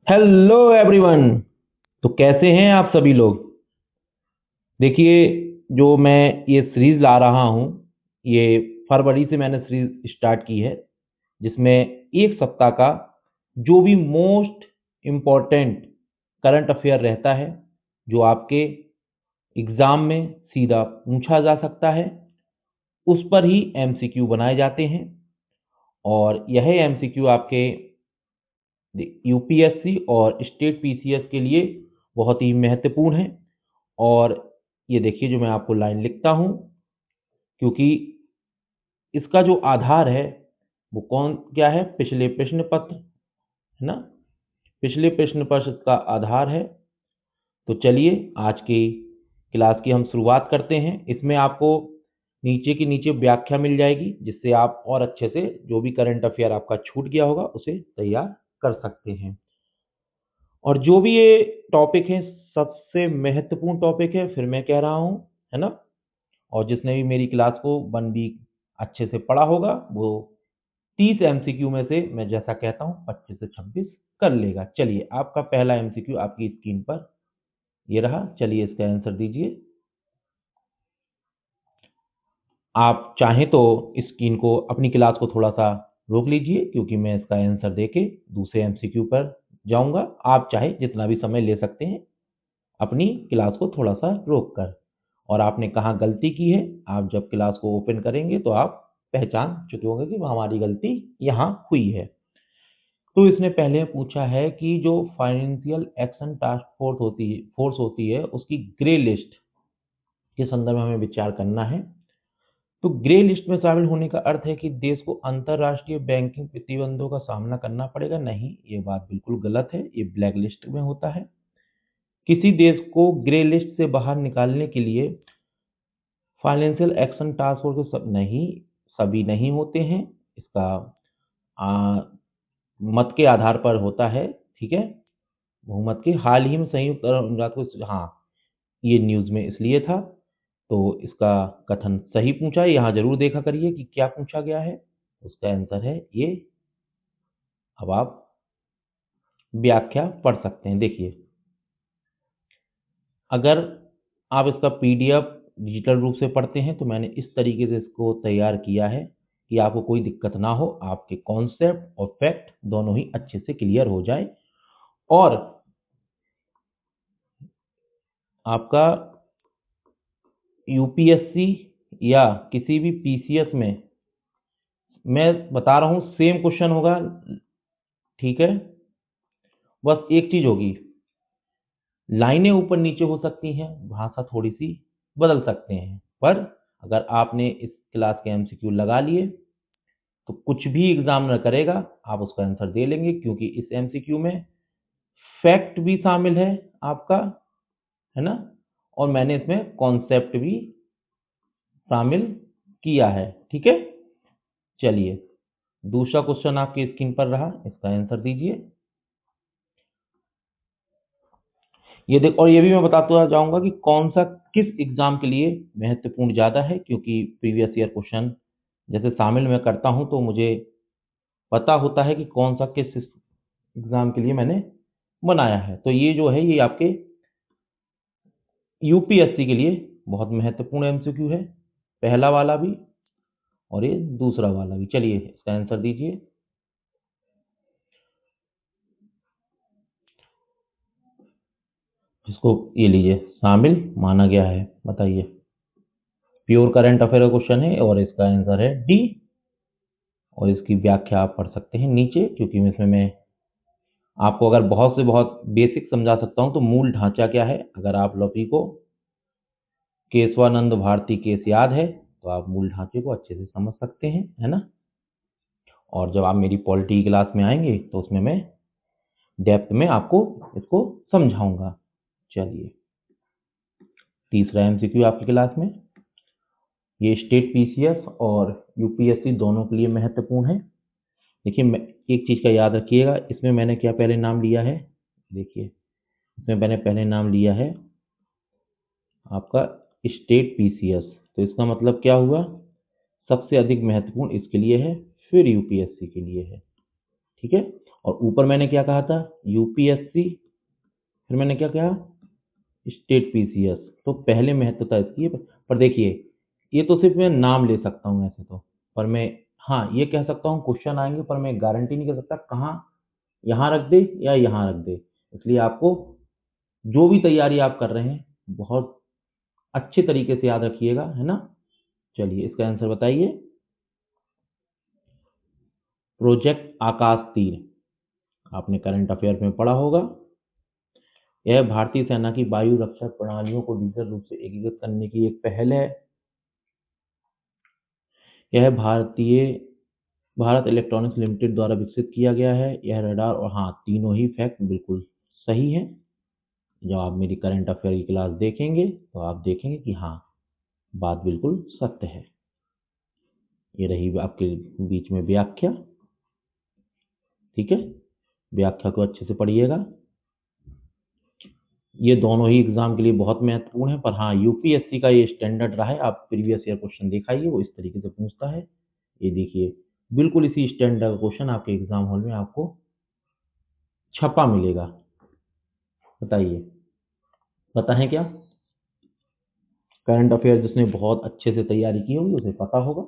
Hello everyone. तो कैसे हैं आप सभी लोग। देखिए, जो मैं ये सीरीज ला रहा हूँ, ये फरवरी से मैंने सीरीज स्टार्ट की है, जिसमें एक सप्ताह का जो भी मोस्ट इम्पोर्टेंट करंट अफेयर रहता है, जो आपके एग्जाम में सीधा पूछा जा सकता है, उस पर ही एमसीक्यू बनाए जाते हैं। और यह एमसीक्यू आपके यूपीएससी और स्टेट पीसीएस के लिए बहुत ही महत्वपूर्ण है। और ये देखिए, जो मैं आपको लाइन लिखता हूं, क्योंकि इसका जो आधार है वो कौन क्या है, पिछले प्रश्न पत्र है ना। पिछले प्रश्न पत्र का आधार है। तो चलिए आज की क्लास की हम शुरुआत करते हैं। इसमें आपको नीचे की नीचे व्याख्या मिल जाएगी, जिससे आप और अच्छे से जो भी करंट अफेयर आपका छूट गया होगा उसे तैयार कर सकते हैं। और जो भी ये टॉपिक है, सबसे महत्वपूर्ण टॉपिक है, फिर मैं कह रहा हूँ, है ना। और जिसने भी मेरी क्लास को 1 वीक अच्छे से पढ़ा होगा, वो 30 एमसीक्यू में से मैं जैसा कहता हूँ 25 से 26 कर लेगा। चलिए, आपका पहला एमसीक्यू आपकी स्क्रीन पर ये रहा। चलिए इसका आंसर दीजिए। आप चाहें तो स्क्रीन को, अपनी क्लास को थोड़ा सा रोक लीजिए, क्योंकि मैं इसका आंसर देके दूसरे एमसीक्यू पर जाऊंगा। आप चाहे जितना भी समय ले सकते हैं अपनी क्लास को थोड़ा सा रोक कर। और आपने कहाँ गलती की है, आप जब क्लास को ओपन करेंगे तो आप पहचान चुके होंगे कि हमारी गलती यहाँ हुई है। तो इसने पहले पूछा है कि जो फाइनेंशियल एक्शन टास्क फोर्स होती है उसकी ग्रे लिस्ट के संदर्भ में हमें विचार करना है। तो ग्रे लिस्ट में शामिल होने का अर्थ है कि देश को अंतर्राष्ट्रीय बैंकिंग प्रतिबंधों का सामना करना पड़ेगा। नहीं, ये बात बिल्कुल गलत है। ये ब्लैक लिस्ट में होता है। किसी देश को ग्रे लिस्ट से बाहर निकालने के लिए फाइनेंशियल एक्शन टास्क फोर्स को सभी नहीं होते हैं। इसका आ, मत के आधार पर होता है। ठीक है, बहुमत के। हाल ही में संयुक्त अरब अमीरात को, हाँ, ये न्यूज़ में इसलिए था। तो इसका कथन सही पूछा है, यहाँ जरूर देखा करिए कि क्या पूछा गया है। उसका आंसर है ये। अब आप व्याख्या पढ़ सकते हैं। देखिए, अगर आप इसका पीडीएफ डिजिटल रूप से पढ़ते हैं तो मैंने इस तरीके से इसको तैयार किया है कि आपको कोई दिक्कत ना हो, आपके कॉन्सेप्ट और फैक्ट दोनों ही अच्छे से क्लियर हो जाए। और आपका यूपीएससी या किसी भी पीसीएस में, मैं बता रहा हूँ, सेम क्वेश्चन होगा। ठीक है, बस एक चीज होगी, लाइनें ऊपर नीचे हो सकती हैं, भाषा थोड़ी सी बदल सकते हैं, पर अगर आपने इस क्लास के एमसीक्यू लगा लिए तो कुछ भी एग्जाम न करेगा, आप उसका आंसर दे लेंगे, क्योंकि इस एमसीक्यू में फैक्ट भी शामिल है आपका, है ना। और मैंने इसमें कॉन्सेप्ट भी शामिल किया है। ठीक है, चलिए दूसरा क्वेश्चन आपकी स्क्रीन पर रहा, इसका आंसर दीजिए। ये देख, और ये भी मैं बताता जाऊंगा कि कौन सा किस एग्जाम के लिए महत्वपूर्ण ज़्यादा है, क्योंकि प्रीवियस ईयर क्वेश्चन जैसे शामिल मैं करता हूं तो मुझे पता होता है कि कौन सा किस एग्जाम के लिए मैंने बनाया है। तो ये जो है, ये आपके यूपीएससी के लिए बहुत महत्वपूर्ण एमसीक्यू है, पहला वाला भी और ये दूसरा वाला भी। चलिए इसका आंसर दीजिए। इसको ये लीजिए, शामिल माना गया है, बताइए। प्योर करंट अफेयर का क्वेश्चन है और इसका आंसर है डी। और इसकी व्याख्या आप पढ़ सकते हैं नीचे, क्योंकि इसमें मैं आपको अगर बहुत से बहुत बेसिक समझा सकता हूं। तो मूल ढांचा क्या है, अगर आप लोगों को केशवानंद भारती केस याद है तो आप मूल ढांचे को अच्छे से समझ सकते हैं, है ना। और जब आप मेरी पॉलिटी क्लास में आएंगे तो उसमें मैं डेप्थ में आपको इसको समझाऊंगा। चलिए, तीसरा एमसीक्यू आपकी क्लास में, ये स्टेट पीसीएस और यूपीएससी दोनों के लिए महत्वपूर्ण है। देखिए, एक चीज़ का याद रखिएगा, इसमें मैंने क्या पहले नाम लिया है। देखिए, इसमें मैंने पहले नाम लिया है आपका स्टेट पीसीएस। तो इसका मतलब क्या हुआ, सबसे अधिक महत्वपूर्ण इसके लिए है, फिर यूपीएससी के लिए है। ठीक है, और ऊपर मैंने क्या कहा था, यूपीएससी, फिर मैंने क्या कहा, स्टेट पीसीएस। तो पहले महत्वता इसकी है। पर देखिए, ये तो सिर्फ मैं नाम ले सकता हूँ ऐसे तो, पर मैं हाँ ये कह सकता हूँ क्वेश्चन आएंगे, पर मैं गारंटी नहीं कर सकता कहाँ, यहाँ रख दे या यहाँ रख दे। इसलिए आपको जो भी तैयारी आप कर रहे हैं बहुत अच्छे तरीके से याद रखिएगा, है ना। चलिए इसका आंसर बताइए। प्रोजेक्ट आकाश तीर, आपने करंट अफेयर में पढ़ा होगा। यह भारतीय सेना की वायु रक्षा प्रणालियों को डिजिटल रूप से एकीकृत करने की एक पहल है। यह भारत इलेक्ट्रॉनिक्स लिमिटेड द्वारा विकसित किया गया है। यह रडार, और हाँ तीनों ही फैक्ट बिल्कुल सही है। जब आप मेरी करंट अफेयर की क्लास देखेंगे तो आप देखेंगे कि हाँ बात बिल्कुल सत्य है। ये रही आपके बीच में व्याख्या, ठीक है। व्याख्या को अच्छे से पढ़िएगा। ये दोनों ही एग्जाम के लिए बहुत महत्वपूर्ण है, पर हाँ यूपीएससी का ये स्टैंडर्ड रहा है। आप प्रीवियस ईयर क्वेश्चन दिखाइए, वो इस तरीके से पूछता है। ये देखिए बिल्कुल इसी स्टैंडर्ड का क्वेश्चन आपके एग्जाम हॉल में आपको छपा मिलेगा। बताइए, पता है क्या? करंट अफेयर जिसने बहुत अच्छे से तैयारी की होगी उसे पता होगा।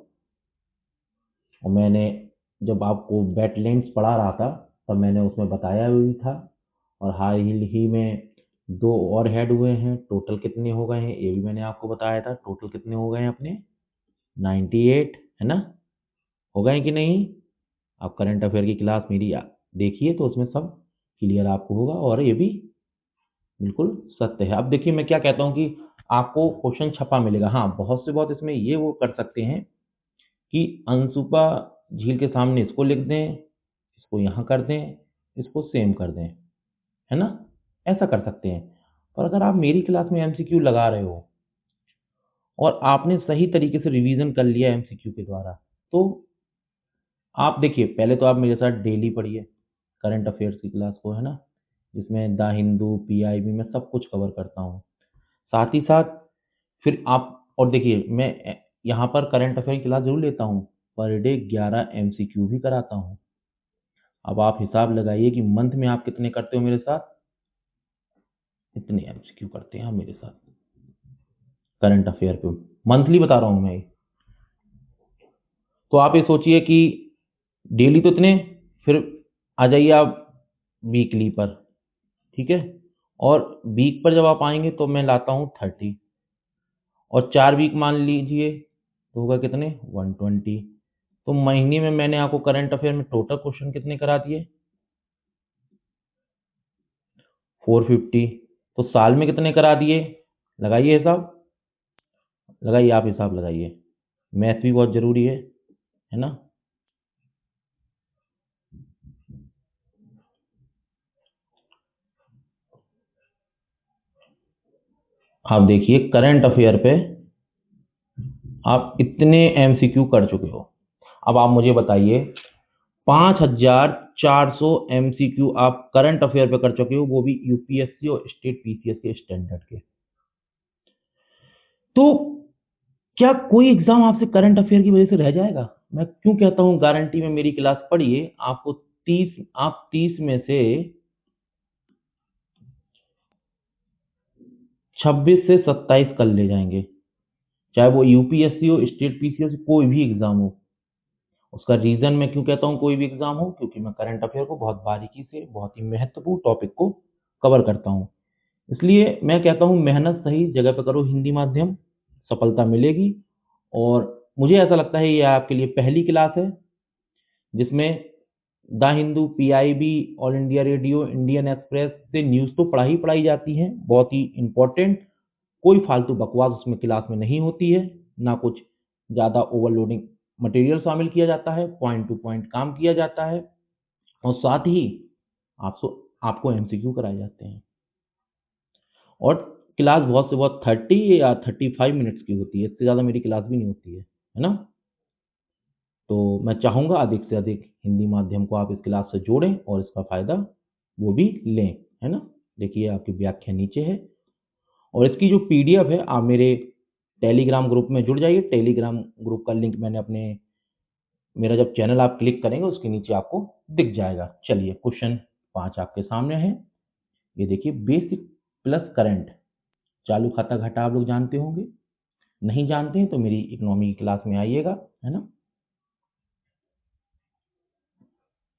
और मैंने जब आपको वेटलैंड्स पढ़ा रहा था तब मैंने उसमें बताया भी था। और हाल ही में 2 और हेड हुए हैं, टोटल कितने हो गए हैं ये भी मैंने आपको बताया था। टोटल कितने हो गए हैं अपने, 98, है ना। हो गए कि नहीं? आप करंट अफेयर की क्लास मेरी देखिए तो उसमें सब क्लियर आपको होगा, और ये भी बिल्कुल सत्य है। अब देखिए मैं क्या कहता हूँ कि आपको क्वेश्चन छपा मिलेगा। हाँ बहुत से बहुत इसमें ये वो कर सकते हैं कि अनसुपा झील के सामने इसको लिख दें, इसको यहाँ कर दें, इसको सेम कर दें, है ना। ऐसा कर सकते हैं। पर अगर आप मेरी क्लास में एमसीक्यू लगा रहे हो और आपने सही तरीके से रिवीजन कर लिया एमसीक्यू के द्वारा, तो आप देखिए पहले तो आप मेरे साथ डेली पढ़िए करंट अफेयर्स की क्लास को, है ना, जिसमें द हिंदू, पीआईबी में सब कुछ कवर करता हूँ। साथ ही साथ फिर आप, और देखिए मैं यहाँ पर करंट अफेयर की क्लास जरूर लेता हूँ, पर डे 11 एमसीक्यू भी कराता हूँ। अब आप हिसाब लगाइए कि मंथ में आप कितने करते हो मेरे साथ, इतने एमसीक्यू करते हैं आप मेरे साथ करंट अफेयर पे, मंथली बता रहा हूँ मैं ये। तो आप ये सोचिए कि डेली तो इतने, फिर आ जाइए आप वीकली पर, ठीक है। और वीक पर जब आप आएंगे तो मैं लाता हूँ 30, और 4 वीक मान लीजिए तो होगा कितने, 120। तो महीने में मैंने आपको करंट अफेयर में टोटल क्वेश्चन कितने करा दिए, 450। तो साल में कितने करा दिए, लगाइए हिसाब, लगाइए आप हिसाब लगाइए। मैथ भी बहुत जरूरी है ना। आप देखिए करंट अफेयर पे आप इतने एमसीक्यू कर चुके हो। अब आप मुझे बताइए 5400 एमसीक्यू आप करंट अफेयर पे कर चुके हो, वो भी यूपीएससी और स्टेट पीसीएस के स्टैंडर्ड के। तो क्या कोई एग्जाम आपसे करंट अफेयर की वजह से रह जाएगा? मैं क्यों कहता हूं गारंटी में मेरी क्लास पढ़िए, आपको 30 में से 26 से 27 कर ले जाएंगे, चाहे वो यूपीएससी हो, स्टेट पीसीएस, कोई भी एग्जाम हो। उसका रीजन मैं क्यों कहता हूँ कोई भी एग्जाम हो, क्योंकि मैं करंट अफेयर को बहुत बारीकी से, बहुत ही महत्वपूर्ण टॉपिक को कवर करता हूँ। इसलिए मैं कहता हूँ मेहनत सही जगह पे करो, हिंदी माध्यम, सफलता मिलेगी। और मुझे ऐसा लगता है ये आपके लिए पहली क्लास है जिसमें the Hindu, PIB, all India radio, Indian express से न्यूज़ तो पढ़ाई जाती है, बहुत ही इंपॉर्टेंट। कोई फालतू बकवास उसमें क्लास में नहीं होती है, ना कुछ ज़्यादा ओवरलोडिंग मटेरियल शामिल किया जाता है, पॉइंट टू पॉइंट काम किया जाता है। और साथ ही आपको एमसीक्यू कराए जाते हैं। और क्लास बहुत से बहुत 30 या 35 मिनट्स की होती है, इससे ज़्यादा मेरी क्लास भी नहीं होती है ना। तो मैं चाहूँगा अधिक से अधिक हिंदी माध्यम को आप इस क्लास से जोड़ें और इसका फ़ायदा वो भी लें, है ना। देखिए आपकी व्याख्या नीचे है, और इसकी जो पीडीएफ है आप मेरे टेलीग्राम ग्रुप में जुड़ जाइए। टेलीग्राम ग्रुप का लिंक मैंने अपने मेरा जब चैनल आप क्लिक करेंगे उसके नीचे आपको दिख जाएगा। चलिए क्वेश्चन 5 आपके सामने है। ये देखिए, बेसिक प्लस करंट चालू खाता घाटा आप लोग जानते होंगे। नहीं जानते हैं तो मेरी इकोनॉमी की क्लास में आइएगा, है ना।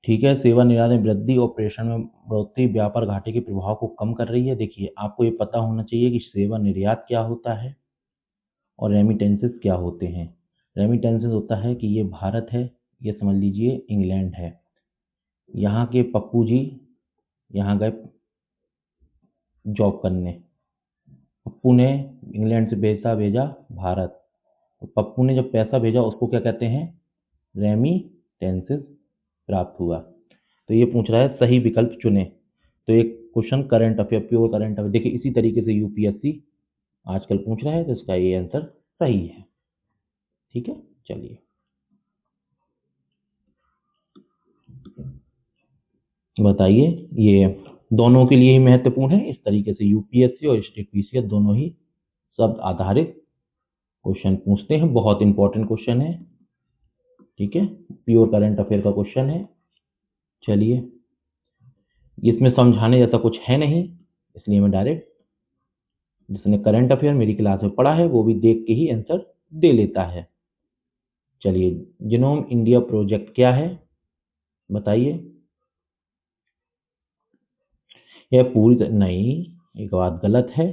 ठीक है, सेवा निर्यात में वृद्धि, ऑपरेशन में बढ़ोतरी व्यापार घाटे के प्रभाव को कम कर रही है। देखिए, आपको ये पता होना चाहिए कि सेवा निर्यात क्या होता है और रेमिटेंसेस क्या होते हैं। रेमिटेंसेस होता है कि ये भारत है, ये समझ लीजिए इंग्लैंड है। यहाँ के पप्पू जी यहाँ गए जॉब करने, पप्पू ने इंग्लैंड से पैसा भेजा भारत, तो पप्पू ने जब पैसा भेजा उसको क्या कहते हैं, रेमिटेंसेस प्राप्त हुआ। तो ये पूछ रहा है सही विकल्प चुने। तो एक question current affair, pure current affair, देखिए इसी तरीके से यूपीएससी आजकल पूछ रहा है, तो इसका ये आंसर सही है। ठीक है, चलिए बताइए। ये दोनों के लिए ही महत्वपूर्ण है। इस तरीके से यूपीएससी और स्टेट पीसीएस दोनों ही शब्द आधारित क्वेश्चन पूछते हैं। बहुत इंपॉर्टेंट क्वेश्चन है। ठीक है, प्योर करंट अफेयर का क्वेश्चन है। चलिए, इसमें समझाने जैसा कुछ है नहीं, इसलिए मैं डायरेक्ट, जिसने करंट अफेयर मेरी क्लास में पढ़ा है वो भी देख के ही आंसर दे लेता है। चलिए, जीनोम इंडिया प्रोजेक्ट क्या है बताइए। यह पूरी नहीं, एक बात गलत है,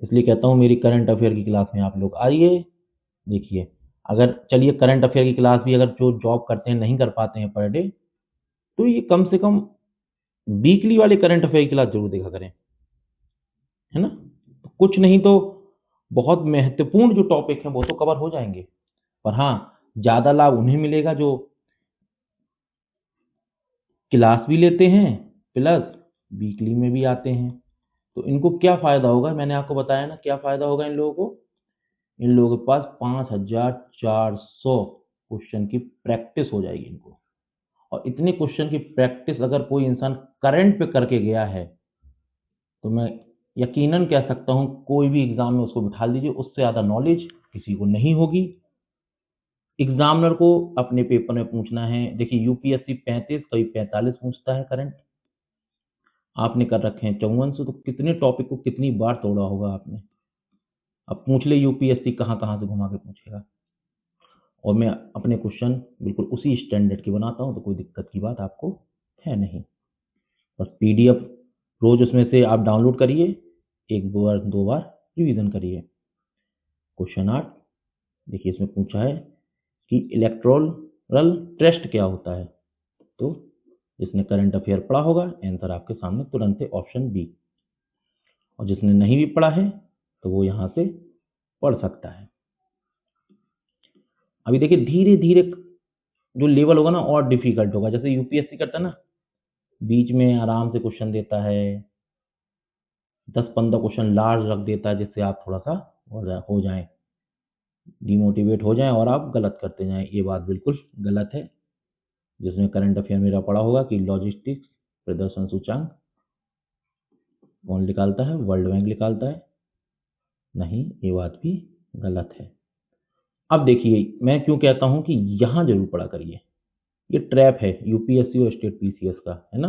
इसलिए कहता हूँ मेरी करंट अफेयर की क्लास में आप लोग आइए। देखिए, अगर चलिए करंट अफेयर की क्लास भी अगर जो जॉब करते हैं नहीं कर पाते हैं पर डे, तो ये कम से कम वीकली वाले करंट अफेयर की क्लास जरूर देखा करें, है ना। तो कुछ नहीं तो बहुत महत्वपूर्ण जो टॉपिक है वो तो कवर हो जाएंगे, पर हाँ, ज़्यादा लाभ उन्हें मिलेगा जो क्लास भी लेते हैं प्लस वीकली में भी आते हैं। तो इनको क्या फ़ायदा होगा, मैंने आपको बताया ना क्या फ़ायदा होगा इन लोगों को। इन लोगों के पास 5400 क्वेश्चन की प्रैक्टिस हो जाएगी इनको। और इतने क्वेश्चन की प्रैक्टिस अगर कोई इंसान करंट पे करके गया है तो मैं यकीनन कह सकता हूँ कोई भी एग्जाम में उसको बिठा दीजिए, उससे ज़्यादा नॉलेज किसी को नहीं होगी। एग्जामिनर को अपने पेपर में पूछना है, देखिए यूपीएससी 35 कभी 45 पूछता है करंट, आपने कर रखे हैं 5400, तो कितने टॉपिक को कितनी बार तोड़ा होगा आपने। अब पूछ ले यूपीएससी कहाँ कहाँ से घुमा के पूछेगा। और मैं अपने क्वेश्चन बिल्कुल उसी स्टैंडर्ड के बनाता हूँ, तो कोई दिक्कत की बात आपको है नहीं। बस पीडीएफ रोज उसमें से आप डाउनलोड करिए, एक बार दो बार रिवीजन करिए। क्वेश्चन 8 देखिए, इसमें पूछा है कि इलेक्टोरल ट्रस्ट क्या होता है। तो जिसने करंट अफेयर पढ़ा होगा आंसर आपके सामने तुरंत है ऑप्शन बी, और जिसने नहीं भी पढ़ा है तो वो यहाँ से पढ़ सकता है। अभी देखिए धीरे धीरे जो लेवल होगा ना और डिफिकल्ट होगा। जैसे यूपीएससी करता है ना, बीच में आराम से क्वेश्चन देता है, 10-15 क्वेश्चन लार्ज रख देता है, जिससे आप थोड़ा सा हो जाएं, डिमोटिवेट हो जाएं और आप गलत करते जाएं। ये बात बिल्कुल गलत है। जिसमें करंट अफेयर मेरा पढ़ा होगा कि लॉजिस्टिक्स प्रदर्शन सूचांक कौन निकालता है, वर्ल्ड बैंक निकालता है, नहीं, ये बात भी गलत है। अब देखिए मैं क्यों कहता हूं कि यहां जरूर पढ़ा करिए, ये ट्रैप है यूपीएससी और स्टेट पीसीएस का, है ना।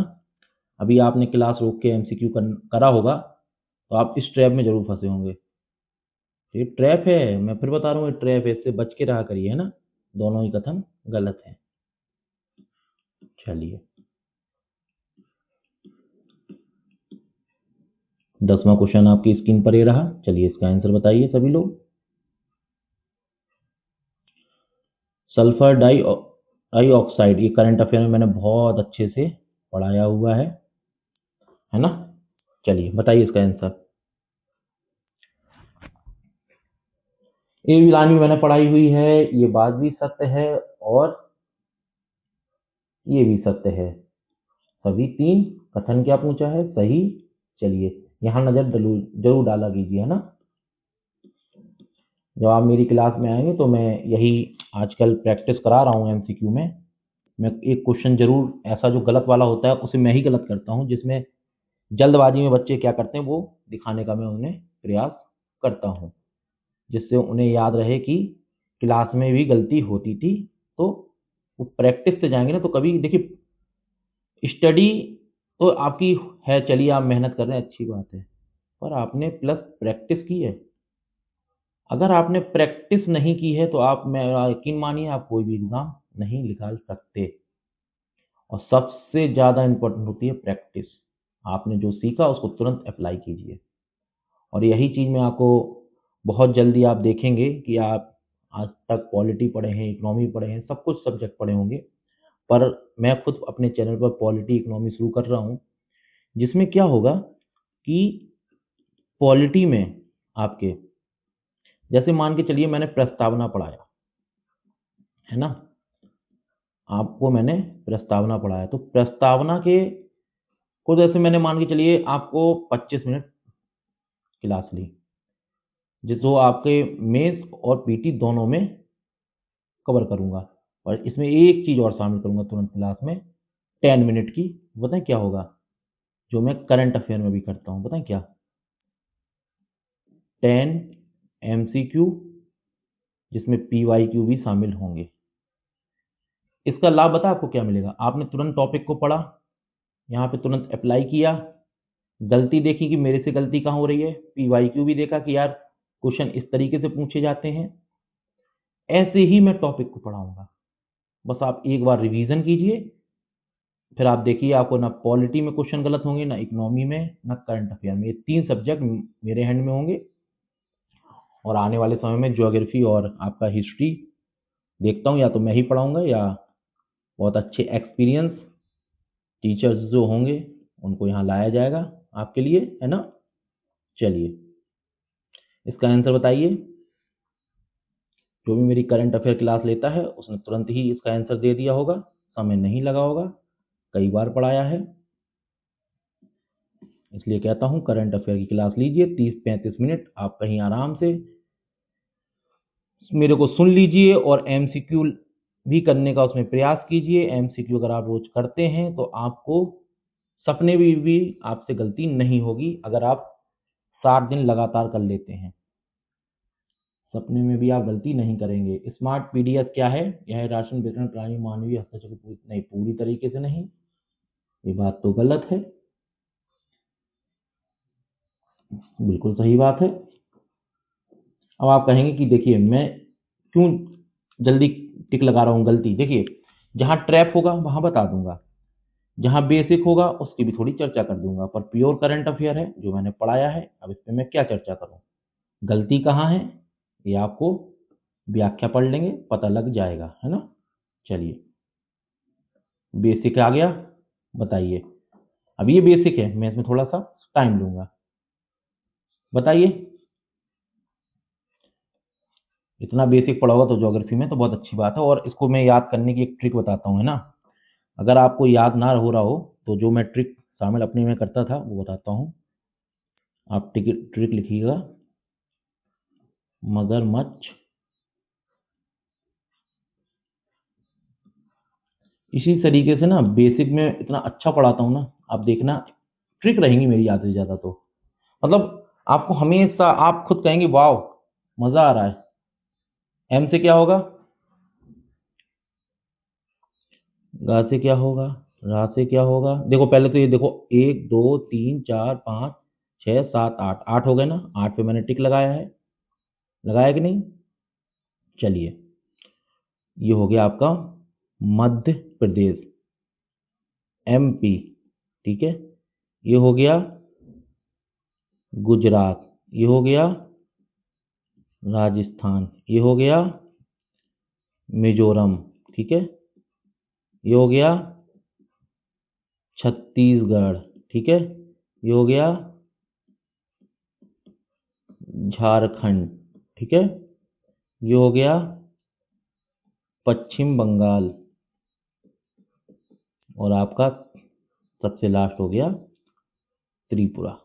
अभी आपने क्लास रोक के एमसीक्यू करा होगा तो आप इस ट्रैप में जरूर फंसे होंगे। ये ट्रैप है, मैं फिर बता रहा हूँ, ये ट्रैप है, इससे बच के रहा करिए, है ना। दोनों ही कथन गलत है। चलिए 10वां क्वेश्चन आपकी स्क्रीन पर ये रहा। चलिए इसका आंसर बताइए सभी लोग। सल्फर डाइऑक्साइड, ये करंट अफेयर में मैंने बहुत अच्छे से पढ़ाया हुआ है ना। चलिए बताइए इसका आंसर। ये भी लाइन में मैंने पढ़ाई हुई है, ये बात भी सत्य है और ये भी सत्य है। सभी तीन कथन क्या पूछा है, सही। चलिए यहाँ नजर जरूर डाला कीजिए, है ना। जब आप मेरी क्लास में आएंगे तो मैं यही आजकल प्रैक्टिस करा रहा हूँ एमसीक्यू में। मैं एक क्वेश्चन जरूर ऐसा जो गलत वाला होता है उसे मैं ही गलत करता हूँ, जिसमें जल्दबाजी में बच्चे क्या करते हैं वो दिखाने का मैं उन्हें प्रयास करता हूँ, जिससे उन्हें याद रहे कि क्लास में भी गलती होती थी, तो वो प्रैक्टिस से जाएंगे ना, तो कभी देखिए स्टडी तो आपकी है, चलिए आप मेहनत कर रहे हैं अच्छी बात है, पर आपने प्लस प्रैक्टिस की है। अगर आपने प्रैक्टिस नहीं की है तो आप, मेरा यकीन मानिए, आप कोई भी एग्ज़ाम नहीं निकाल सकते। और सबसे ज़्यादा इम्पोर्टेंट होती है प्रैक्टिस। आपने जो सीखा उसको तुरंत अप्लाई कीजिए। और यही चीज़ मैं आपको बहुत जल्दी आप देखेंगे कि आप आज तक पॉलिटी पढ़े हैं, इकोनॉमी पढ़े हैं, सब कुछ सब्जेक्ट पढ़े होंगे, पर मैं खुद अपने चैनल पर पॉलिटी इकोनॉमी शुरू कर रहा हूँ, जिसमें क्या होगा कि पॉलिटी में आपके, जैसे मान के चलिए मैंने प्रस्तावना पढ़ाया, है ना, आपको मैंने प्रस्तावना पढ़ाया, तो प्रस्तावना के को जैसे मैंने मान के चलिए आपको 25 मिनट क्लास ली, जो आपके मेंस और पीटी दोनों में कवर करूँगा, और इसमें एक चीज़ और शामिल करूँगा तुरंत क्लास में, 10 मिनट की। बताएँ क्या होगा? जो मैं करंट अफेयर में भी करता हूँ, बताएँ क्या? 10 एमसीक्यू, जिसमें पीवाईक्यू भी शामिल होंगे। इसका लाभ बताएँ आपको क्या मिलेगा? आपने तुरंत टॉपिक को पढ़ा, यहाँ पे तुरंत अप्लाई किया, गलती देखी कि मेरे से गलती कहाँ हो रही है, पीवाईक्यू भी देखा कि यार क्वेश्चन इस तरीके से पूछे जाते हैं। ऐसे ही मैं टॉपिक को पढ़ाऊँगा। बस आप एक बार रिवीजन कीजिए, फिर आप देखिए आपको ना पॉलिटी में क्वेश्चन गलत होंगे, ना इकोनॉमी में, ना करंट अफेयर में। ये 3 सब्जेक्ट मेरे हैंड में होंगे, और आने वाले समय में ज्योग्राफी और आपका हिस्ट्री देखता हूँ, या तो मैं ही पढ़ाऊँगा या बहुत अच्छे एक्सपीरियंस टीचर्स जो होंगे उनको यहाँ लाया जाएगा आपके लिए, है ना? चलिए, इसका आंसर बताइए। जो भी मेरी करंट अफेयर क्लास लेता है उसने तुरंत ही इसका आंसर दे दिया होगा, समय नहीं लगा होगा, कई बार पढ़ाया है। इसलिए कहता हूँ करंट अफेयर की क्लास लीजिए, 30-35 मिनट आप कहीं आराम से मेरे को सुन लीजिए, और एमसीक्यू भी करने का उसमें प्रयास कीजिए। एमसीक्यू अगर आप रोज करते हैं तो आपको सपने में भी आपसे गलती नहीं होगी, अगर आप 7 दिन लगातार कर लेते हैं, सपने में भी आप गलती नहीं करेंगे। स्मार्ट पीडीएफ क्या है? यह है राशन वितरण प्रणाली मानवीय हस्तक्षेप नहीं, पूरी तरीके से नहीं, ये बात तो गलत है, बिल्कुल सही बात है। अब आप कहेंगे कि देखिए मैं क्यों जल्दी टिक लगा रहा हूँ, गलती देखिए, जहाँ ट्रैप होगा वहाँ बता दूंगा, जहाँ बेसिक होगा उसकी भी थोड़ी चर्चा कर दूंगा, पर प्योर करंट अफेयर है जो मैंने पढ़ाया है, अब इस पर मैं क्या चर्चा करूँ, गलती कहाँ है ये आपको व्याख्या पढ़ लेंगे पता लग जाएगा, है ना? चलिए, बेसिक आ गया, बताइए। अब ये बेसिक है, मैं इसमें थोड़ा सा टाइम लूंगा, बताइए। इतना बेसिक पढ़ा होगा तो ज्योग्राफी में तो बहुत अच्छी बात है, और इसको मैं याद करने की एक ट्रिक बताता हूँ, है ना? अगर आपको याद ना हो रहा हो तो जो मैं ट्रिक शामिल अपने में करता था वो बताता हूँ। आप ट्रिक लिखिएगा, मगरमच्छ, इसी तरीके से ना बेसिक में इतना अच्छा पढ़ाता हूँ ना, आप देखना ट्रिक रहेंगी मेरी ज़्यादा से ज़्यादा, तो मतलब आपको हमेशा आप खुद कहेंगे वाह मज़ा आ रहा है। एम से क्या होगा? गा से क्या होगा? रा से क्या होगा? देखो पहले तो ये देखो, 1 2 3 4 5 6 7 8, 8 हो गए ना, 8 पे मैंने टिक लगाया है, लगाया कि नहीं? चलिए, ये हो गया आपका मध्य प्रदेश, एमपी, ठीक है। ये हो गया गुजरात, ये हो गया राजस्थान, ये हो गया मिजोरम, ठीक है। ये हो गया छत्तीसगढ़, ठीक है। ये हो गया झारखंड, ठीक है। ये हो गया पश्चिम बंगाल, और आपका सबसे लास्ट हो गया त्रिपुरा।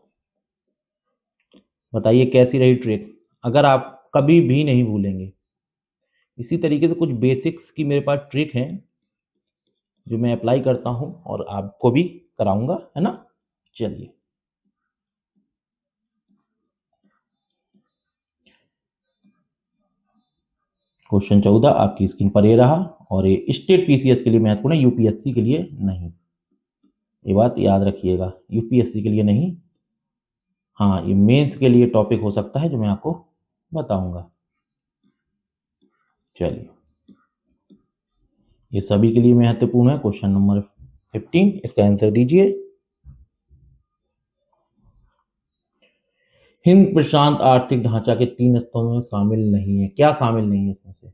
बताइए कैसी रही ट्रिक? अगर आप कभी भी नहीं भूलेंगे, इसी तरीके से कुछ बेसिक्स की मेरे पास ट्रिक है जो मैं अप्लाई करता हूँ और आपको भी कराऊंगा, है ना? चलिए, क्वेश्चन 14 आपकी स्क्रीन पर ये रहा, और ये स्टेट पीसीएस के लिए महत्वपूर्ण है, यूपीएससी के लिए नहीं। ये बात याद रखिएगा, यूपीएससी के लिए नहीं। हाँ, ये मेंस के लिए टॉपिक हो सकता है जो मैं आपको बताऊंगा। चलिए, ये सभी के लिए महत्वपूर्ण है। क्वेश्चन नंबर 15, इसका आंसर दीजिए। हिंद प्रशांत आर्थिक ढांचा के 3 स्तंभों में शामिल नहीं है। क्या शामिल नहीं है इसमें से?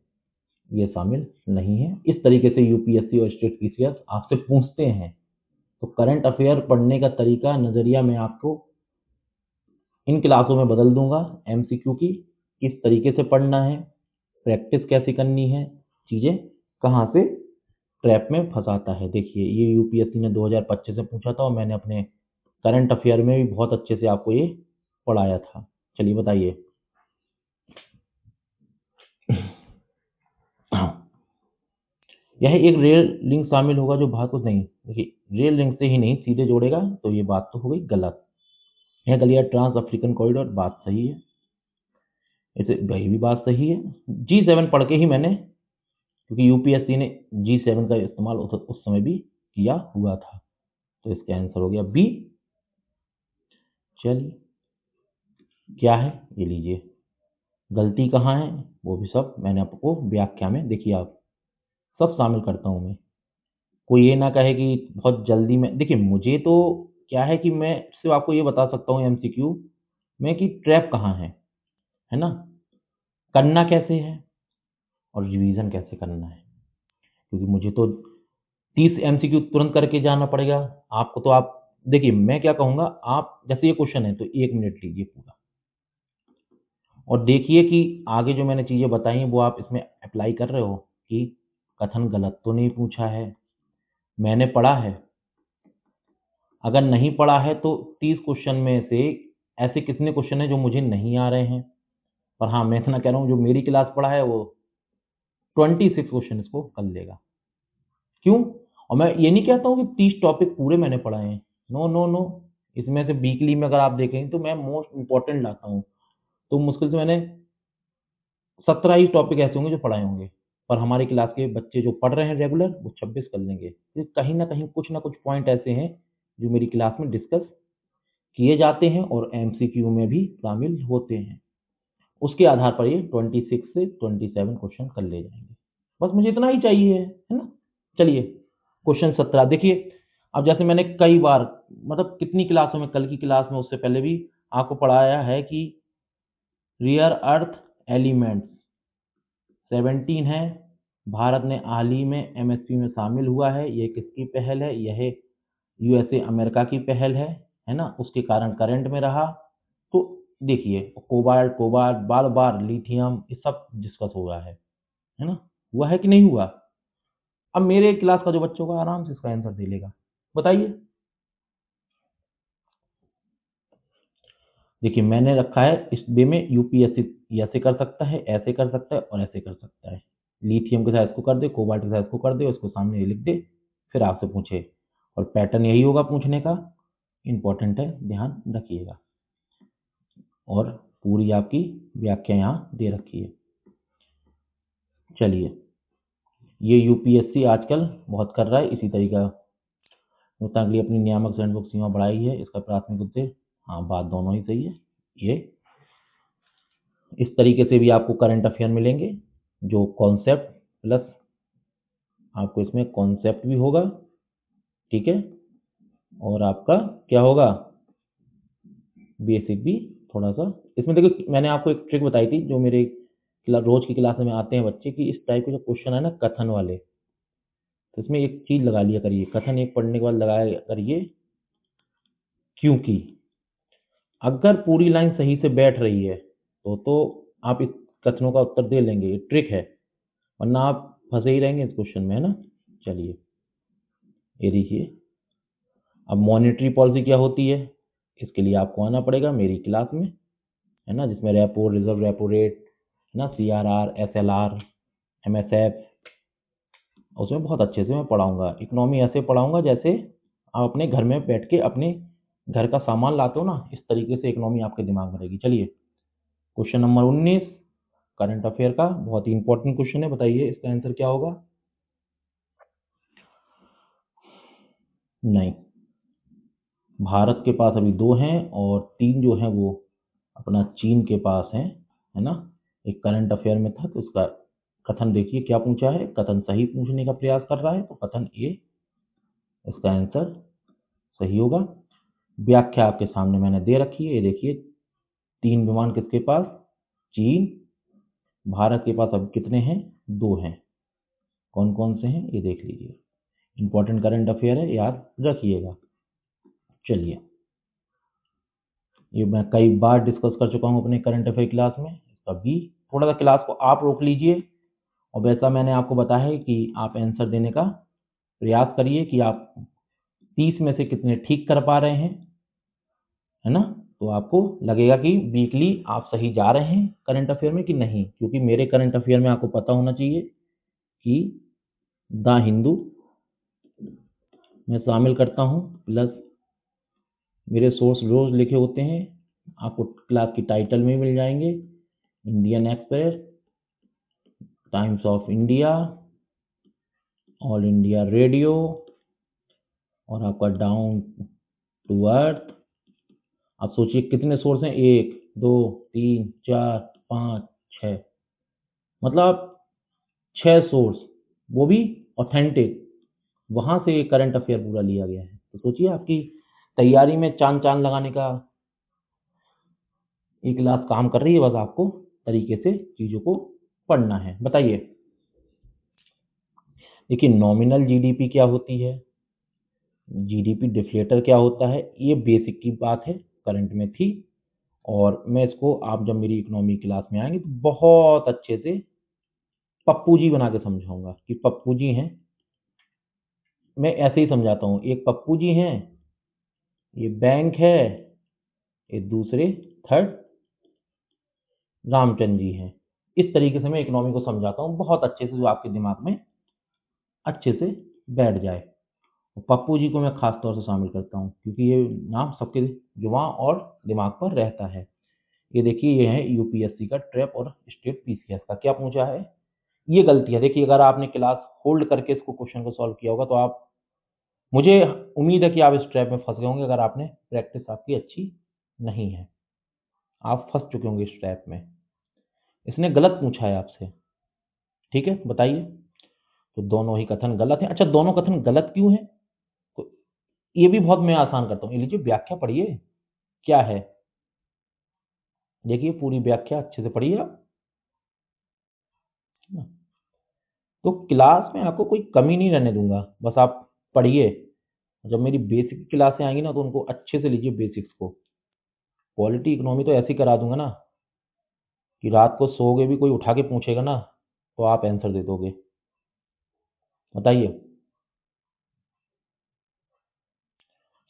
ये शामिल नहीं है। इस तरीके से यूपीएससी और स्टेट पीसीएस आपसे पूछते हैं। तो करंट अफेयर पढ़ने का तरीका, नजरिया मैं आपको इन क्लासों में बदल दूंगा। एमसीक्यू की किस तरीके से पढ़ना है, प्रैक्टिस कैसे करनी है, चीजें कहाँ से ट्रैप में फंसाता है। देखिए, ये यूपीएससी ने 2025 से पूछा था, और मैंने अपने करंट अफेयर में भी बहुत अच्छे से आपको ये पढ़ाया था। चलिए बताइए। यह एक रेल लिंक शामिल होगा जो भारत को नहीं, देखिए रेल लिंक से ही नहीं सीधे जोड़ेगा, तो ये बात तो हो गई गलत। यह गलियारा ट्रांस अफ्रीकन कॉरिडोर, बात सही है, इसे वही भी बात सही है। G7 पढ़ के ही मैंने, क्योंकि यूपीएससी ने G7 का इस्तेमाल उस समय भी किया हुआ था, तो इसका आंसर हो गया बी। चलिए, क्या है ये लीजिए। गलती कहाँ है वो भी सब मैंने आपको व्याख्या में, देखिए आप, सब शामिल करता हूँ मैं। कोई ये ना कहे कि बहुत जल्दी में, देखिए मुझे तो क्या है कि मैं सिर्फ आपको ये बता सकता हूँ एमसीक्यू में कि ट्रैप कहाँ है ना, करना कैसे है और रिवीजन कैसे करना है। क्योंकि मुझे तो 30 एमसीक्यू तुरंत करके जाना पड़ेगा। आपको तो, आप देखिए मैं क्या कहूँगा, आप जैसे ये क्वेश्चन है तो 1 मिनट लीजिए पूरा, और देखिए कि आगे जो मैंने चीज़ें बताई हैं वो आप इसमें अप्लाई कर रहे हो, कि कथन गलत तो नहीं पूछा है, मैंने पढ़ा है। अगर नहीं पढ़ा है तो 30 क्वेश्चन में से ऐसे कितने क्वेश्चन हैं जो मुझे नहीं आ रहे हैं। पर हाँ, मैं इतना कह रहा हूँ, जो मेरी क्लास पढ़ा है वो 26 क्वेश्चन इसको कर लेगा। क्यों? और मैं ये नहीं कहता हूँ कि 30 टॉपिक पूरे मैंने पढ़ाए हैं, नो नो नो। इसमें से वीकली में अगर आप देखें तो मैं मोस्ट इंपॉर्टेंट लाता हूँ, तो मुश्किल से मैंने 17 ही टॉपिक ऐसे होंगे जो पढ़ाए होंगे। पर हमारी क्लास के बच्चे जो पढ़ रहे हैं रेगुलर, वो 26 कर लेंगे। तो कहीं ना कुछ पॉइंट ऐसे हैं जो मेरी क्लास में डिस्कस किए जाते हैं और एमसीक्यू में भी शामिल होते हैं। उसके आधार पर ये 26 से 27 क्वेश्चन कर ले जाएंगे। बस मुझे इतना ही चाहिए है ना। चलिए, क्वेश्चन 17 देखिए। अब जैसे मैंने कई बार, मतलब कितनी क्लासों में, कल की क्लास में, उससे पहले भी आपको पढ़ाया है कि रियर अर्थ एलिमेंट्स 17 है। भारत ने हाल ही में एमएसपी में शामिल हुआ है। ये किसकी पहल है? यह यूएसए अमेरिका की पहल है ना। उसके कारण करंट में रहा। तो देखिए, कोबाल्ट कोबाल्ट बार बार लिथियम, ये सब डिस्कस हो रहा है ना। हुआ है कि नहीं हुआ? अब मेरे क्लास का जो बच्चों का आराम से इसका आंसर दे लेगा। बताइए। देखिए, मैंने रखा है इस वे में, यूपीएससी ऐसे कर सकता है, ऐसे कर सकता है और ऐसे कर सकता है। लिथियम के साथ इसको कर दे, कोबाल्ट के साथ इसको कर दे, उसको सामने ये लिख दे, फिर आपसे पूछे, और पैटर्न यही होगा पूछने का। इंपॉर्टेंट है, ध्यान रखिएगा। और पूरी आपकी व्याख्या यहाँ दे रखी है। चलिए, ये यूपीएससी आजकल बहुत कर रहा है इसी तरीका। के लिए अपनी नियामक सैंडबुक सीमा बढ़ाई है, इसका प्राथमिक उद्देश्य, हाँ बात दोनों ही सही है। ये इस तरीके से भी आपको करंट अफेयर मिलेंगे, जो कॉन्सेप्ट प्लस आपको इसमें कॉन्सेप्ट भी होगा, ठीक है, और आपका क्या होगा, बेसिक भी थोड़ा सा इसमें। देखो, मैंने आपको एक ट्रिक बताई थी, जो मेरे रोज की क्लास में आते हैं बच्चे, कि इस टाइप के जो क्वेश्चन है ना कथन वाले, तो इसमें एक चीज लगा लिया करिए, कथन एक पढ़ने के बाद लगाया करिए, क्योंकि अगर पूरी लाइन सही से बैठ रही है तो आप इस कथनों का उत्तर दे लेंगे। ये ट्रिक है, वरना आप फंसे ही रहेंगे इस क्वेश्चन में, है ना। चलिए, ये देखिए। अब मॉनेटरी पॉलिसी क्या होती है, इसके लिए आपको आना पड़ेगा मेरी क्लास में, है ना, जिसमें रेपो, रिजर्व रेपो रेट, है ना, सीआरआर, एसएलआर, एमएसएफ, उसमें बहुत अच्छे से मैं पढ़ाऊंगा। इकोनॉमी ऐसे पढ़ाऊंगा जैसे आप अपने घर में बैठ के अपने घर का सामान लाते हो ना, इस तरीके से इकोनॉमी आपके दिमाग में रहेगी। चलिए, क्वेश्चन नंबर 19, करंट अफेयर का बहुत ही इंपॉर्टेंट क्वेश्चन है। बताइए इसका आंसर क्या होगा? नहीं, भारत के पास अभी 2 हैं और 3 जो हैं वो अपना चीन के पास हैं, है ना। एक करंट अफेयर में था तो उसका कथन देखिए क्या पूछा है। कथन सही पूछने का प्रयास कर रहा है तो कथन ए इसका आंसर सही होगा। व्याख्या आपके सामने मैंने दे रखी है, ये देखिए 3 विमान किसके पास? चीन। भारत के पास अब कितने हैं? 2 हैं। कौन कौन से हैं ये देख लीजिए। इंपॉर्टेंट करंट अफेयर है, याद रखिएगा। चलिए, ये मैं कई बार डिस्कस कर चुका हूँ अपने करंट अफेयर क्लास में। इसका भी थोड़ा सा क्लास को आप रोक लीजिए और वैसा मैंने आपको बताया है कि आप आंसर देने का प्रयास करिए कि आप 30 में से कितने ठीक कर पा रहे हैं, है ना। तो आपको लगेगा कि वीकली आप सही जा रहे हैं करंट अफेयर में कि नहीं, क्योंकि मेरे करंट अफेयर में आपको पता होना चाहिए कि द हिंदू में शामिल करता हूँ, प्लस मेरे सोर्स रोज लिखे होते हैं, आपको क्लास की टाइटल में मिल जाएंगे। Indian express, times of India, all India radio और आपका डाउन टू अर्थ। आप सोचिए कितने सोर्स हैं, 1 2 3 4 5 6, मतलब 6 सोर्स, वो भी ऑथेंटिक, वहां से करंट अफेयर पूरा लिया गया है। तो सोचिए आपकी तैयारी में चांद चांद लगाने का एक क्लास काम कर रही है, बस आपको तरीके से चीजों को पढ़ना है। बताइए, देखिए नॉमिनल जीडीपी क्या होती है, जीडीपी डिफ्लेटर क्या होता है, ये बेसिक की बात है, करंट में थी। और मैं इसको आप जब मेरी इकोनॉमी क्लास में आएंगे तो बहुत अच्छे से पप्पू जी बना के समझाऊंगा कि पप्पू जी हैं। मैं ऐसे ही समझाता हूँ, एक पप्पू जी हैं, ये बैंक है, ये दूसरे थर्ड रामचंद्र जी हैं। इस तरीके से मैं इकोनॉमी को समझाता हूँ बहुत अच्छे से, जो आपके दिमाग में अच्छे से बैठ जाए। और पप्पू जी को मैं खास तौर से शामिल करता हूँ क्योंकि ये नाम सबके जुबान और दिमाग पर रहता है। ये देखिए, ये है यूपीएससी का ट्रैप और स्टेट पीसीएस का क्या पूछा है। ये गलती है, देखिए अगर आपने क्लास होल्ड करके इसको क्वेश्चन को सॉल्व किया होगा तो आप, मुझे उम्मीद है कि आप इस ट्रैप में फंस गए होंगे। अगर आपने प्रैक्टिस आपकी अच्छी नहीं है, आप फंस चुके होंगे इस ट्रैप में। इसने गलत पूछा है आपसे, ठीक है, बताइए। तो दोनों ही कथन गलत है। अच्छा, दोनों कथन गलत क्यों है? तो ये भी बहुत मैं आसान करता हूँ, ये लीजिए व्याख्या पढ़िए क्या है। देखिए पूरी व्याख्या अच्छे से पढ़िए आप। तो क्लास में आपको कोई कमी नहीं रहने दूंगा, बस आप पढ़िए। जब मेरी बेसिक क्लासें आएंगी ना तो उनको अच्छे से लीजिए बेसिक्स को। पॉलिटी इकोनॉमी तो ऐसे ही करा दूंगा ना कि रात को सोओगे भी, कोई उठा के पूछेगा ना तो आप आंसर दे दोगे। बताइए,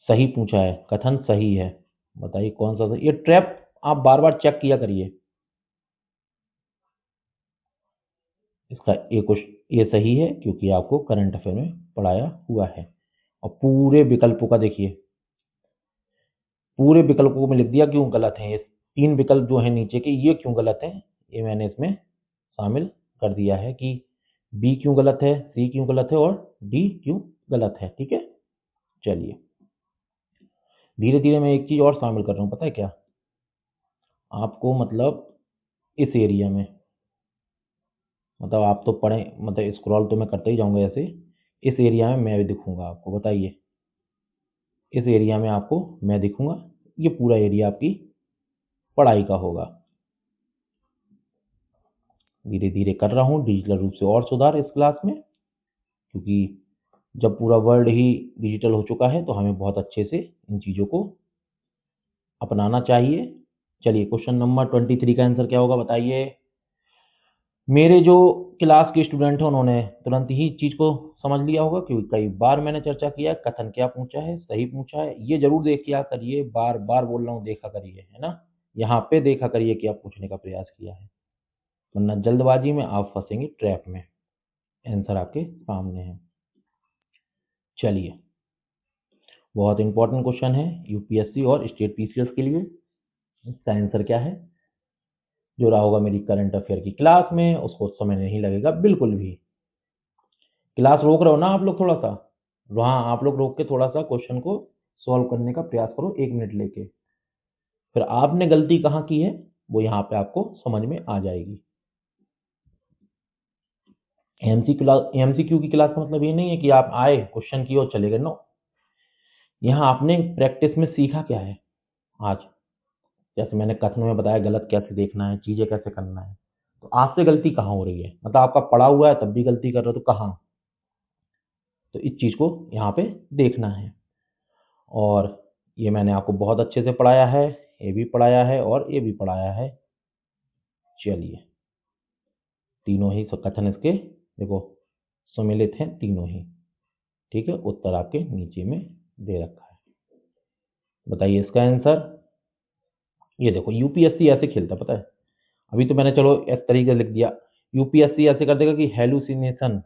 सही पूछा है, कथन सही है। बताइए कौन सा सही? ये ट्रैप आप बार बार चेक किया करिए। इसका ये सही है क्योंकि आपको करंट अफेयर में पढ़ाया हुआ है। और पूरे विकल्पों का देखिए, पूरे विकल्पों को मैं लिख दिया क्यों गलत है। ये 3 विकल्प जो है नीचे के, ये क्यों गलत है, ये मैंने इसमें शामिल कर दिया है कि बी क्यों गलत है, सी क्यों गलत है और डी क्यों गलत है। ठीक है, चलिए धीरे धीरे मैं एक चीज और शामिल कर रहा हूँ, पता है क्या आपको, मतलब इस एरिया में, मतलब आप तो पढ़े, मतलब स्क्रॉल तो मैं करते ही जाऊंगा ऐसे, इस एरिया में मैं भी दिखूंगा आपको। बताइए, इस एरिया में आपको मैं दिखूंगा, ये पूरा एरिया आपकी पढ़ाई का होगा। धीरे धीरे कर रहा हूँ डिजिटल रूप से और सुधार इस क्लास में, क्योंकि जब पूरा वर्ल्ड ही डिजिटल हो चुका है तो हमें बहुत अच्छे से इन चीज़ों को अपनाना चाहिए। चलिए क्वेश्चन नंबर 23 का आंसर क्या होगा, बताइए। मेरे जो क्लास के स्टूडेंट हैं उन्होंने तुरंत ही चीज़ को समझ लिया होगा क्योंकि कई बार मैंने चर्चा किया कथन क्या पूछा है, सही पूछा है। ये जरूर देखिए करिए, बार बार बोल रहा हूँ, देखा करिए, है ना। यहाँ पे देखा करिए कि आप पूछने का प्रयास किया है, वरना जल्दबाजी में आप फंसेंगे ट्रैप में। आंसर आपके सामने है। चलिए, बहुत इंपॉर्टेंट क्वेश्चन है यूपीएससी और स्टेट पीसीएस के लिए। इसका आंसर क्या है? जो रहा होगा मेरी करंट अफेयर की क्लास में, उसको समय नहीं लगेगा बिल्कुल भी। क्लास रोक रहे हो ना आप लोग थोड़ा सा, हाँ आप लोग रोक के थोड़ा सा क्वेश्चन को सॉल्व करने का प्रयास करो 1 मिनट लेके। फिर आपने गलती कहाँ की है वो यहाँ पे आपको समझ में आ जाएगी। एमसीक्यू की क्लास का मतलब ये नहीं है कि आप आए क्वेश्चन किए और चले गए, नो। यहाँ आपने प्रैक्टिस में सीखा क्या है आज, जैसे मैंने कथन में बताया गलत कैसे देखना है, चीजें कैसे करना है। तो आपसे गलती कहाँ हो रही है, मतलब आपका पढ़ा हुआ है तब भी गलती कर रहे हो तो कहाँ। तो इस चीज को यहाँ पे देखना है। और ये मैंने आपको बहुत अच्छे से पढ़ाया है, ये भी पढ़ाया है और ये भी पढ़ाया है। चलिए, तीनों ही कथन इसके देखो सम्मिलित हैं तीनों ही, ठीक है। उत्तर आपके नीचे में दे रखा है। बताइए इसका आंसर। ये देखो यूपीएससी ऐसे खेलता पता है, अभी तो मैंने चलो एक तरीके से लिख दिया। यूपीएससी ऐसे कर देगा कि हेलुसिनेशन,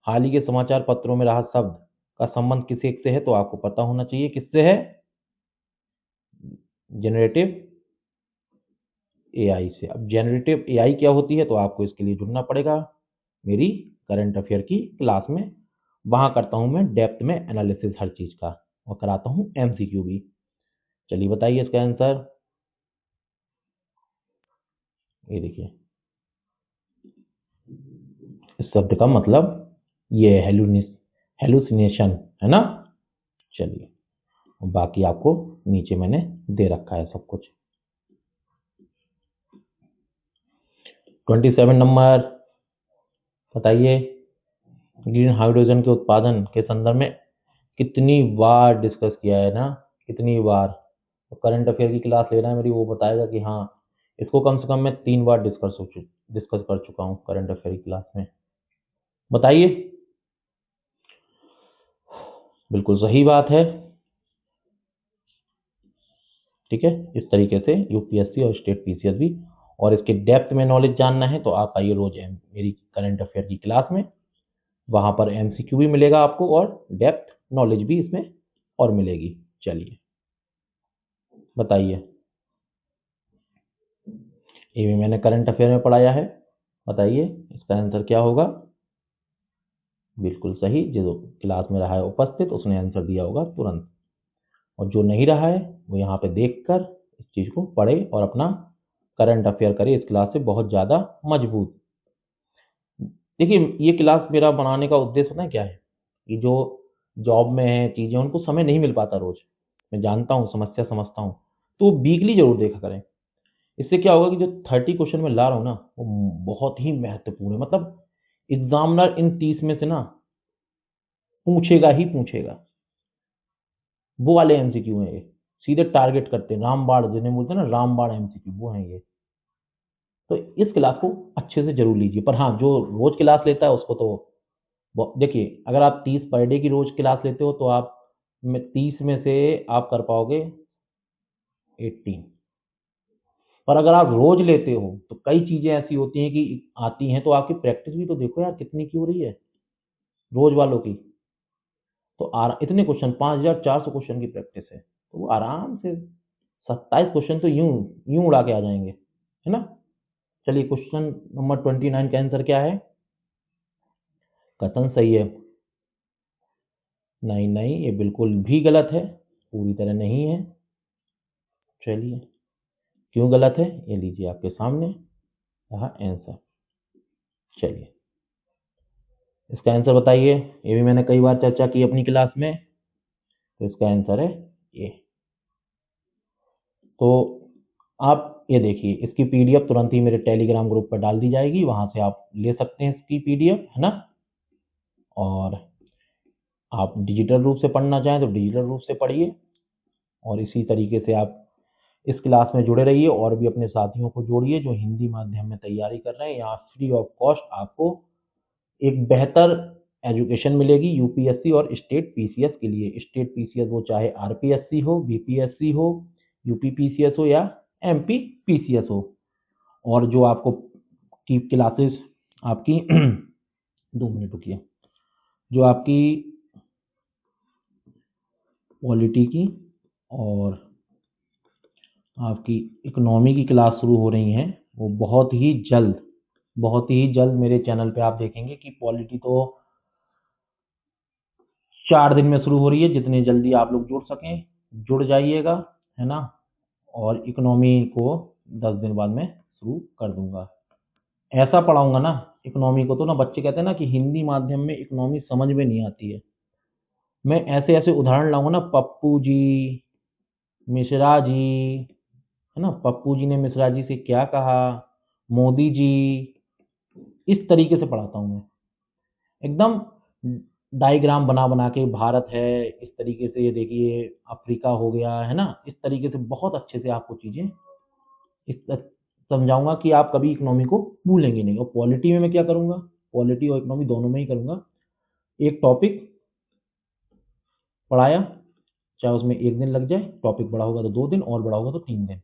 हाल ही के समाचार पत्रों में रहा शब्द का संबंध किस एक से है, तो आपको पता होना चाहिए किससे है, जनरेटिव एआई से। अब जनरेटिव एआई क्या होती है, तो आपको इसके लिए जुड़ना पड़ेगा मेरी करंट अफेयर की क्लास में। वहां करता हूं मैं डेप्थ में एनालिसिस हर चीज का, और कराता हूं एमसीक्यू भी। चलिए बताइए इसका आंसर। ये देखिए, इस शब्द का मतलब ये हेलुसिनेशन है ना। चलिए, बाकी आपको नीचे मैंने दे रखा है सब कुछ। 27 नंबर, बताइए ग्रीन हाइड्रोजन के उत्पादन के संदर्भ में कितनी बार डिस्कस किया है ना, कितनी बार। तो करंट अफेयर की क्लास ले रहा है मेरी, वो बताएगा कि हाँ इसको कम से कम मैं 3 बार डिस्कस कर चुका हूँ करंट अफेयर की क्लास में। बताइए, बिल्कुल सही बात है, ठीक है। इस तरीके से यूपीएससी और स्टेट पीसीएस भी, और इसके डेप्थ में नॉलेज जानना है तो आप आइए रोज मेरी करंट अफेयर की क्लास में। वहां पर एमसीक्यू भी मिलेगा आपको और डेप्थ नॉलेज भी इसमें और मिलेगी। चलिए बताइए, ये भी मैंने करंट अफेयर में पढ़ाया है। बताइए इसका आंसर क्या होगा। बिल्कुल सही, जो क्लास में रहा है उपस्थित उसने आंसर दिया होगा तुरंत, और जो नहीं रहा है वो यहाँ पे देखकर इस चीज को पढ़े और अपना करंट अफेयर करे इस क्लास से बहुत ज्यादा मजबूत। देखिए ये क्लास मेरा बनाने का उद्देश्य पता है क्या है, कि जो जॉब में है चीजें उनको समय नहीं मिल पाता रोज, मैं जानता हूँ, समस्या समझता हूँ, तो वीकली जरूर देखा करें। इससे क्या होगा कि जो 30 क्वेश्चन मैं ला रहा हूँ ना वो बहुत ही महत्वपूर्ण है, मतलब एग्जामिनर इन 30 में से ना पूछेगा ही पूछेगा। वो वाले एमसीक्यू हैं ये, सीधे टारगेट करते हैं, रामबाण जिन्हें बोलते हैं ना, रामबाण एमसीक्यू वो हैं ये। तो इस क्लास को अच्छे से जरूर लीजिए। पर हाँ, जो रोज क्लास लेता है उसको तो देखिए, अगर आप 30 पर डे की रोज क्लास लेते हो तो आप में 30 में से आप कर पाओगे 18। पर अगर आप रोज लेते हो तो कई चीजें ऐसी होती हैं कि आती हैं, तो आपकी प्रैक्टिस भी तो देखो यार कितनी की हो रही है रोज वालों की। तो इतने क्वेश्चन 5400 क्वेश्चन की प्रैक्टिस है, तो वो आराम से 27 क्वेश्चन तो यूं यूं उड़ा के आ जाएंगे, है ना। चलिए क्वेश्चन नंबर 29 का आंसर क्या है। कथन सही है। नहीं नहीं, ये बिल्कुल भी गलत है, पूरी तरह नहीं है। चलिए क्यों गलत है ये लीजिए आपके सामने रहा आंसर। चलिए इसका आंसर बताइए, ये भी मैंने कई बार चर्चा की अपनी क्लास में। तो इसका आंसर है ये। तो आप ये देखिए, इसकी पीडीएफ तुरंत ही मेरे टेलीग्राम ग्रुप पर डाल दी जाएगी, वहां से आप ले सकते हैं इसकी पीडीएफ, है ना। और आप डिजिटल रूप से पढ़ना चाहें तो डिजिटल रूप से पढ़िए, और इसी तरीके से आप इस क्लास में जुड़े रहिए और भी अपने साथियों को जोड़िए जो हिंदी माध्यम में तैयारी कर रहे हैं। यहाँ फ्री ऑफ कॉस्ट आपको एक बेहतर एजुकेशन मिलेगी यूपीएससी और स्टेट पीसीएस के लिए। स्टेट पीसीएस वो चाहे आरपीएससी हो, बीपीएससी हो, यूपी पीसीएस हो या एमपी पीसीएस हो। और जो आपको की क्लासेस आपकी 2 मिनट रुकिए, जो आपकी पॉलिटी की और आपकी इकोनॉमी की क्लास शुरू हो रही हैं वो बहुत ही जल्द मेरे चैनल पे आप देखेंगे कि पॉलिटी तो 4 दिन में शुरू हो रही है। जितने जल्दी आप लोग जुड़ सकें जुड़ जाइएगा, है ना। और इकोनॉमी को 10 दिन बाद मैं शुरू कर दूंगा। ऐसा पढ़ाऊंगा ना इकोनॉमी को, तो ना बच्चे कहते हैं ना कि हिंदी माध्यम में इकोनॉमी समझ में नहीं आती है। मैं ऐसे ऐसे उदाहरण लाऊंगा ना, पप्पू जी, मिश्रा जी, है ना, पप्पू जी ने मिश्रा जी से क्या कहा, मोदी जी, इस तरीके से पढ़ाता हूँ मैं एकदम। डायग्राम बना बना के, भारत है इस तरीके से, ये देखिए अफ्रीका हो गया, है ना, इस तरीके से बहुत अच्छे से आपको चीज़ें इस समझाऊंगा कि आप कभी इकोनॉमी को भूलेंगे नहीं। और पॉलिटी में मैं क्या करूंगा, पॉलिटी और इकोनॉमी दोनों में ही करूंगा। एक टॉपिक पढ़ाया, चाहे उसमें 1 दिन लग जाए, टॉपिक बड़ा होगा तो 2 दिन, और बड़ा होगा तो 3 दिन।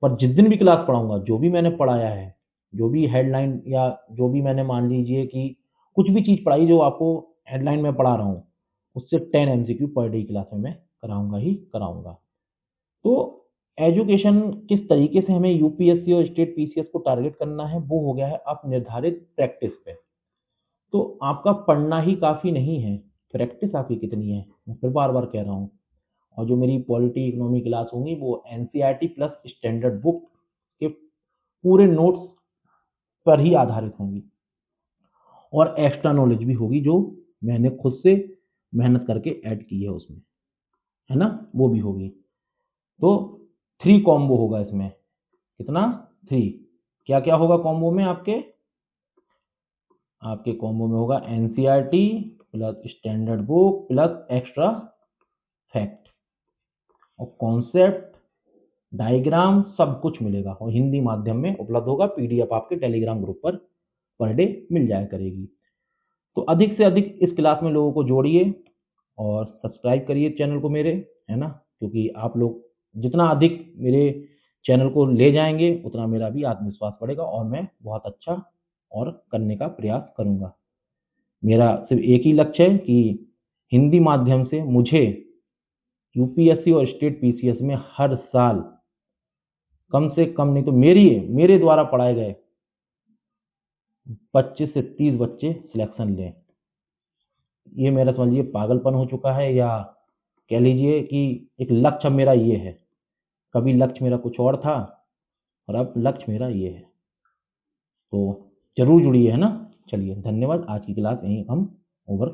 पर जिस दिन भी क्लास पढ़ाऊंगा, जो भी मैंने पढ़ाया है, जो भी हेडलाइन या जो भी मैंने मान लीजिए कि कुछ भी चीज़ पढ़ाई जो आपको हेडलाइन में पढ़ा रहा हूँ, उससे 10 एमसीक्यू पर डे क्लास में मैं कराऊंगा ही कराऊंगा। तो एजुकेशन किस तरीके से हमें यूपीएससी और स्टेट पीसीएस को टारगेट करना है, वो हो गया है आप निर्धारित प्रैक्टिस पे। तो आपका पढ़ना ही काफ़ी नहीं है, प्रैक्टिस आपकी कितनी है, मैं फिर बार बार कह रहा हूँ। और जो मेरी पॉलिटी इकोनॉमी क्लास होंगी वो एनसीईआरटी प्लस स्टैंडर्ड बुक के पूरे नोट्स पर ही आधारित होंगी, और एक्स्ट्रा नॉलेज भी होगी जो मैंने खुद से मेहनत करके ऐड की है उसमें, है ना, वो भी होगी। तो 3 कॉम्बो होगा इसमें। कितना? 3। क्या क्या होगा कॉम्बो में आपके? आपके कॉम्बो में होगा NCERT plus standard book plus extra fact, और कॉन्सेप्ट, डायग्राम, सब कुछ मिलेगा, और हिंदी माध्यम में उपलब्ध होगा। पीडीएफ आपके Telegram group per day meal जाया करेगी। तो अधिक से अधिक इस क्लास में लोगों को जोड़िए और सब्सक्राइब करिए चैनल को मेरे, है ना, क्योंकि आप लोग जितना अधिक मेरे चैनल को ले जाएंगे उतना मेरा भी आत्मविश्वास बढ़ेगा, और मैं बहुत अच्छा और करने का प्रयास करूंगा। मेरा सिर्फ एक ही लक्ष्य है कि हिंदी माध्यम से मुझे यूपीएससी और स्टेट पीसीएस में हर साल कम से कम, नहीं तो मेरे द्वारा पढ़ाए गए 25 से 30 बच्चे सिलेक्शन लें। ये मेरा समझिए पागलपन हो चुका है, या कह लीजिए कि एक लक्ष्य मेरा ये है। कभी लक्ष्य मेरा कुछ और था, और अब लक्ष्य मेरा ये है। तो जरूर जुड़िए, है ना। चलिए धन्यवाद, आज की क्लास यहीं हम ओवर